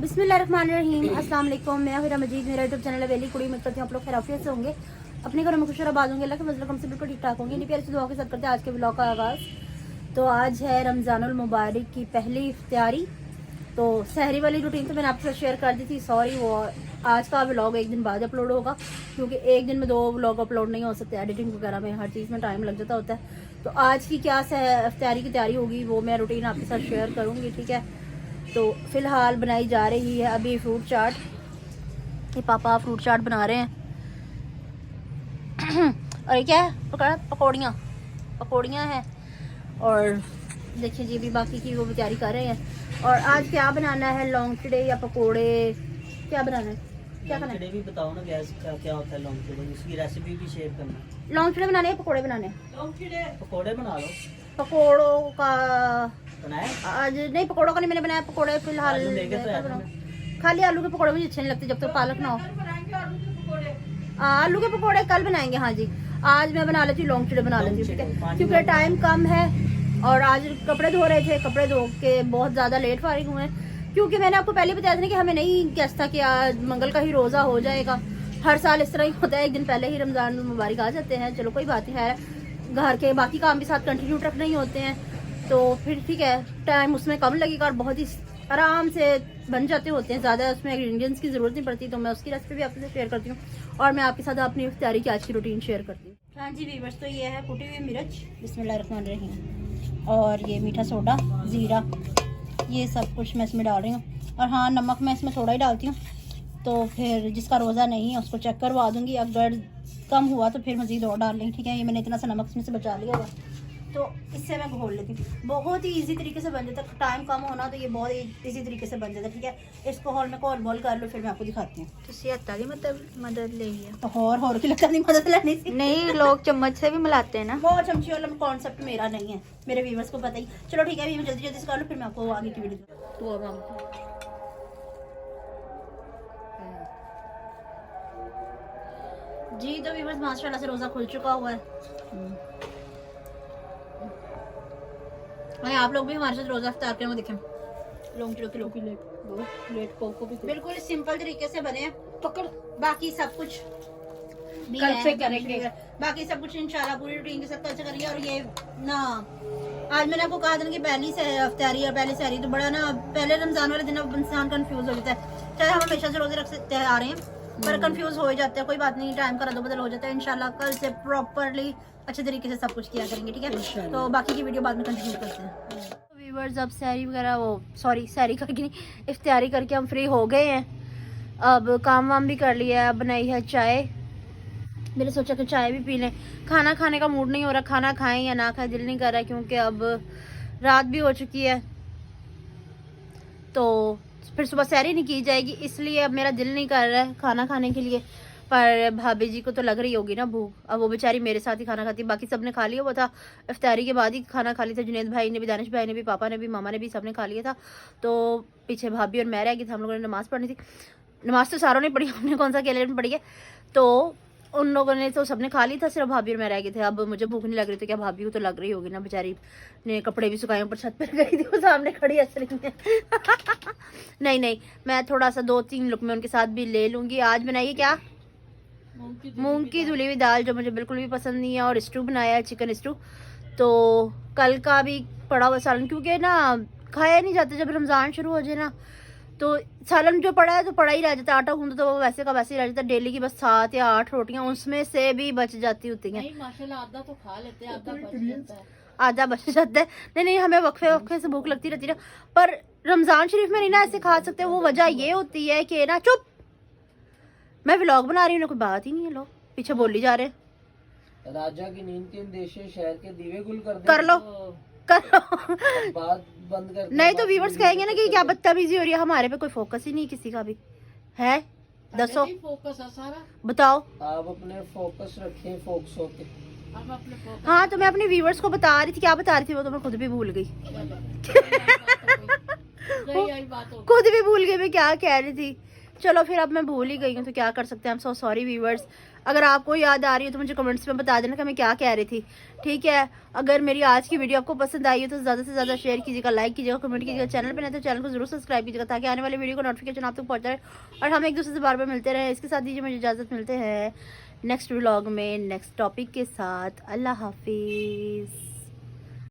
बिस्मिल्लाहिर्रहमानिर्रहीम, अस्सलाम वालेकुम। मैं हिरा मजीद, मेरा यूट्यूब चैनल है वेली कुड़ी। उम्मीद करती हूँ आप लोग खैरियत से होंगे, अपने घरों में खुश और आबाद होंगे। अल्लाह के फजल से बिल्कुल ठीक ठाक होंगे। इन्हीं प्यारी से दुआ के साथ करते हैं आज के व्लॉग का आगाज़। तो आज है रमज़ानुल मुबारक की पहली इफ्तारी। तो सहरी वाली रूटीन तो मैंने आपके साथ शेयर कर दी थी, सॉरी वो आज का व्लॉग एक दिन बाद अपलोड होगा, क्योंकि एक दिन में 2 व्लॉग अपलोड नहीं हो सकते। एडिटिंग वगैरह में हर चीज़ में टाइम लग जाता होता है। तो आज की क्या इफ्तारी की तैयारी होगी वो मैं रूटीन आपके साथ शेयर करूँगी, ठीक है। तो फ़िलहाल बनाई जा रही है अभी फ्रूट चाट। ये पापा फ्रूट चाट बना रहे हैं और ये क्या है, पकौड़ियाँ हैं। और देखिए जी अभी बाकी की वो भी तैयारी कर रहे हैं। और आज क्या बनाना है, लौंग चिड़े या पकोड़े, क्या बनाना है, क्या खाना है? भी बताओ ना गैस का क्या होता है लौंग चिड़े, उसकी रेसिपी भी शेयर करना। लौंग चिड़े बनाने हैं, पकोड़े बनाने हैं? लौंग चिड़े पकोड़े बना लो। पकोड़ों का बनाया आज नहीं, पकोड़ों का नहीं मैंने बनाया। पकोड़े फिलहाल खाली आलू के पकोड़े मुझे अच्छे नहीं लगते जब तक पालक ना हो। आलू के पकोड़े कल बनाएंगे। हाँ जी, आज मैं बना लेती हूँ लौंग चिड़े बना लेती हूँ, ठीक है, क्योंकि टाइम कम है। और आज कपड़े धो रहे थे, कपड़े धो के बहुत ज़्यादा लेट फारिग हुए हैं, क्योंकि मैंने आपको पहले बताया था ना कि हमें नहीं गेस था कि आज मंगल का ही रोज़ा हो जाएगा। हर साल इस तरह ही होता है, एक दिन पहले ही रमज़ान मुबारक आ जाते हैं। चलो कोई बात नहीं है, घर के बाकी काम भी साथ कंटिन्यू रखने ही होते हैं, तो फिर ठीक है, टाइम उसमें कम लगेगा और बहुत ही आराम से बन जाते होते हैं। ज़्यादा उसमें इंग्रेडिएंट्स की ज़रूरत नहीं पड़ती। तो मैं उसकी रेसिपी भी आपके साथ शेयर करती हूँ और मैं आपके साथ अपनी इफ्तारी की आज की रूटीन शेयर करती हूँ। हाँ जी वीवर्स, तो ये है कुटी हुई मिर्च, बिस्मिल्लाहिर्रहमानिर्रहीम, और ये मीठा सोडा, ज़ीरा, ये सब कुछ मैं इसमें डाल रही हूँ। और हाँ, नमक मैं इसमें थोड़ा ही डालती हूँ, तो फिर जिसका रोज़ा नहीं है उसको चेक करवा दूँगी, अगर कम हुआ तो फिर मज़ीद और डाल लेंगे, ठीक है। ये मैंने इतना सा नमक इसमें से बचा लिया हुआ, तो इससे मैं घोल लेती हूँ। बहुत ही इजी तरीके से बन जाता है, टाइम कम होना तो ये बहुत इजी तरीके से बन जाता है, ठीक है। इसको हॉल में कॉल बॉल कर लो, फिर मैं आपको दिखाती हूँ। मदद ले लिया तो और की लगता नहीं मदद लेनी थी। नहीं, लोग चम्मच से भी मिलाते हैं ना। वो चमची वाला कॉन्सेप्ट मेरा नहीं है, मेरे व्यूवर्स को पता ही। चलो ठीक है, अभी मैं जल्दी जल्दी से कर लो, फिर मैं आपको आगे की वीडियो। जी तो व्यूवर्स माशाल्लाह से रोज़ा खुल चुका हुआ है। भाई आप लोग भी हमारे साथ रोज़ा इफ्तार करें, वो देखें लौंग चिड़े किलो की प्लेट को भी बिल्कुल सिंपल तरीके से बने हैं। पकड़, बाकी सब कुछ कल से करेंगे। बाकी सब कुछ इंशाल्लाह पूरी रूटीन के साथ कल से करेंगे। और ये ना आज मैंने आपको कहा था ना कि पहली से इफ्तारी है, पहली सहरी, तो बड़ा ना पहले रमजान वाले दिन अब इंसान कंफ्यूज हो जाता है। चाहे हम हमेशा से रोजे रख सकते हैं आ रहे हैं, पर कंफ्यूज हो जाते हैं। कोई बात नहीं, टाइम का रद्द बदल हो जाता है। इंशाल्लाह कल से प्रॉपरली अच्छे तरीके से सब कुछ किया करेंगे, ठीक है। तो बाकी की वीडियो बाद में कंटिन्यू करते हैं। व्यूअर्स अब सहरी वगैरह सहरी करके नहीं, इफ्तारी करके हम फ्री हो गए हैं। अब काम वाम भी कर लिया है। अब बनाई है चाय, मैंने सोचा कि चाय भी पी लें। खाना खाने का मूड नहीं हो रहा, खाना खाएं या ना खाएं दिल नहीं कर रहा, क्योंकि अब रात भी हो चुकी है, तो फिर सुबह सहरी नहीं की जाएगी, इसलिए अब मेरा दिल नहीं कर रहा है खाना खाने के लिए। पर भाभी जी को तो लग रही होगी ना भूख, अब वो बेचारी मेरे साथ ही खाना खाती। बाकी सब ने खा लिया, वो था इफ्तारी के बाद ही खाना खा लिया था। जुनैद भाई ने भी, दानिश भाई ने भी, पापा ने भी, मामा ने भी, सब ने खा लिया था। तो पीछे भाभी और मैं रह गई थी, हम लोगों ने नमाज़ पढ़नी थी। नमाज़ तो सारों ने पढ़ी, हमने कौन सा अकेले में पढ़ी है। तो उन लोगों ने तो सबने खा ली था, सिर्फ भाभी और मैं रह गए थे। अब मुझे भूख नहीं लग रही, तो क्या भाभी को तो लग रही होगी ना, बेचारी ने कपड़े भी सुखाए, ऊपर छत पर गई थी, वो सामने खड़ी हंस रही है। नहीं, मैं थोड़ा सा 2-3 लुकमे उनके साथ भी ले लूँगी। आज बनाइए क्या, मूंग की धुली हुई दाल, जो मुझे बिल्कुल भी पसंद नहीं है, और स्टू बनाया है, चिकन स्टू। तो कल का भी पड़ा हुआ सालन, क्योंकि ना खाया नहीं जाता जब रमज़ान शुरू हो जाए ना, तो सालन जो पड़ा है तो पड़ा ही रह जाता है। आटा गूंदो तो वो वैसे का वैसे ही रह जाता है। डेली की बस 7 या 8 रोटियां, उसमें से भी बच जाती होती हैं। माशाल्लाह आधा तो खा लेते हैं, आधा बच जाता है। आधा बच जाता है। नहीं, हमें वक्फे से भूख लगती रहती है, पर रमज़ान शरीफ में नहीं ना ऐसे खा सकते। वो वजह ये होती है कि ना, चुप, मैं व्लॉग बना रही हूँ, कोई बात ही नहीं है, लोग पीछे बोली जा रहे हैं। राजा की नींद के देशे शहर के दीवे गुल कर लो बात बंद कर। नहीं तो व्यूवर्स कहेंगे ना कि क्या बदतमीजी हो रही है। हमारे पे कोई फोकस ही नहीं किसी का भी है। दसो, फोकस है सारा, बताओ। आप अपने फोकस रखें, फोकस होके। हाँ, तो मैं अपने व्यूवर्स को बता रही थी, क्या बता रही थी वो तो मैं खुद भी भूल गई। खुद भी भूल गई मैं क्या कह रही थी। चलो फिर अब मैं भूल ही गई हूँ, तो क्या कर सकते हैं। हम सो सॉरी व्यूवर्स। अगर आपको याद आ रही है तो मुझे कमेंट्स में बता देना कि मैं क्या कह रही थी, ठीक है। अगर मेरी आज की वीडियो आपको पसंद आई है तो ज़्यादा से ज़्यादा शेयर कीजिएगा, लाइक कीजिएगा, कमेंट कीजिएगा। चैनल पर नहीं तो चैनल को जरूर सब्सक्राइब कीजिएगा ताकि आने वाले वीडियो को नोटिफिकेशन आप तक पहुँच जाए और हम एक दूसरे से बार बार मिलते रहे। इसके साथ दीजिए मुझे इजाज़त, मिलते हैं नेक्स्ट व्लॉग में नेक्स्ट टॉपिक के साथ। अल्लाह हाफिज़।